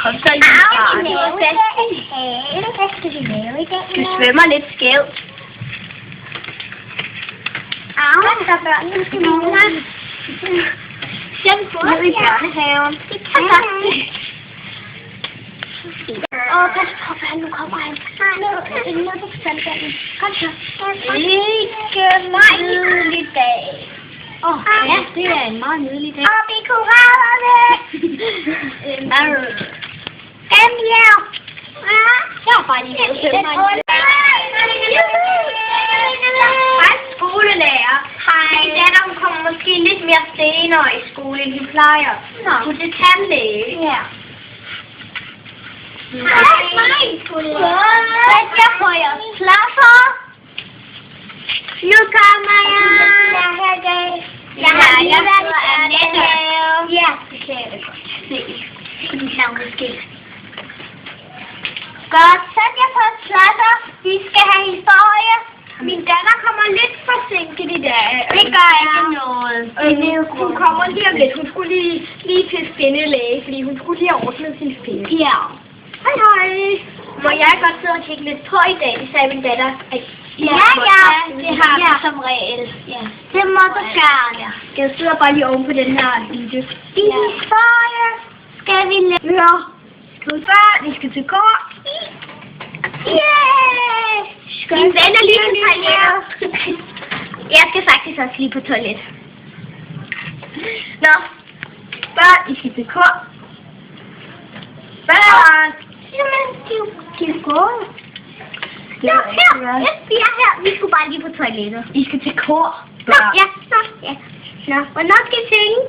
Kom så i Du svømmer lidt skævt. Der børnene skal måle. Send ned i børnehaven. Det kan godt. Pas på, for nu kommer han. Nu er det sandbanen. Kom så. Ikke meget nydelig dag. Ja, det er en meget nydelig dag. Op i korallerne. Kom her. Jeg er bare lige ved at Hej, skolelærer. Hej. Min datter kommer måske lidt mere senere i skole, end vi plejer. Hun er til tandlæge. Ja. Hej, skolelærer. Sæt jer på jeres pladser. Nu kommer jeg. Jeg har lige været i børnehave. Ja, det kan jeg da godt se. Fordi her måske. Godt, sæt jer på pladser. Vi skal have historie. Min datter kommer lidt forsinket i dag. Det gør jeg. Ikke noget. Hun kommer lige om lidt. Hun skulle lige til skinnelæge, fordi hun skulle lige have ordnet sin ferie. Ja. Hej, hej. Må jeg godt sidde og kigge lidt på i dag, sagde min datter. Ja, det har vi som regel. Ja. Det må du gerne. Jeg sidder bare lige oven på den her video. Historie. Skal vi høre? Vi skal til gård. Yeah! Min ven er lige på toilet. Jeg skal faktisk også lige på toilet. Nå, børn, I skal til kor. Børn! Jamen, de er gået. Nå, her. Vi er her. Vi skulle bare lige på toilettet. I skal til kor. Nå, ja. Nå, hvornår skal I synge?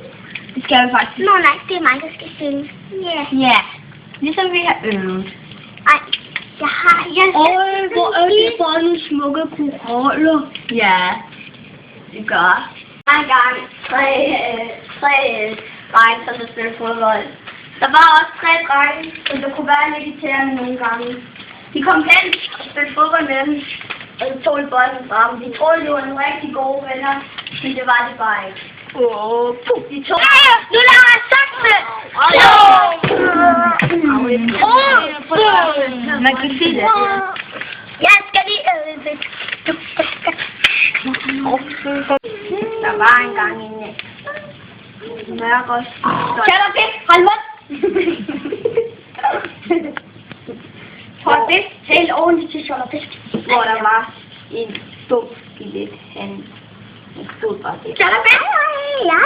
Det skal vi faktisk. Nå, nej, det er mig, der skal synge. Ja. Ja, ligesom vi har øvet. Ej, hvor er det bare nogle smukke koraller. Ja, det gør. En gang, tre drenge, som spillede fodbold. Der var også 3 drenge, som der kunne være lidt irriterende nogle gange. De kom hen og spillede fodbold med dem, og de tog bolden frem. De troede, de var nogle rigtig gode venner, men det var det bare ikke. De tog... Nu lader jeg sakse! Man kan se det. Jeg skal lige lidt. Der var engang en mørk også. Charlotte, hold mund! Hold det helt ordentligt til Charlotte. Hvor der var en stum skelet. Han stod bare der. Charlotte! Ja.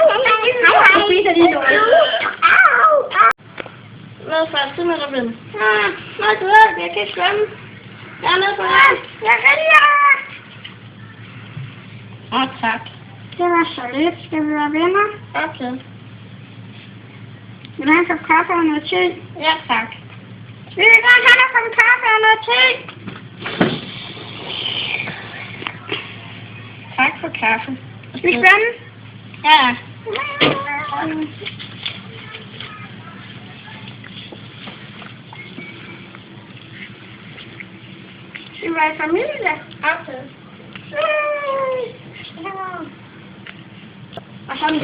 Du spiser lige noget. Hvad for tid med dig blevet? Nå, du ved, jeg kan ikke svømme. Jeg er med på vand. Jeg kan Tak. Det var så lidt. Skal vi være venner? Okay. Vil du have en kop kaffe og noget te? Ja, tak. Vi vil gerne have en kop kaffe og noget te. Tak for kaffe. Skal vi svømme? Ja. Skal vi være i familie? Okay. Og så er vi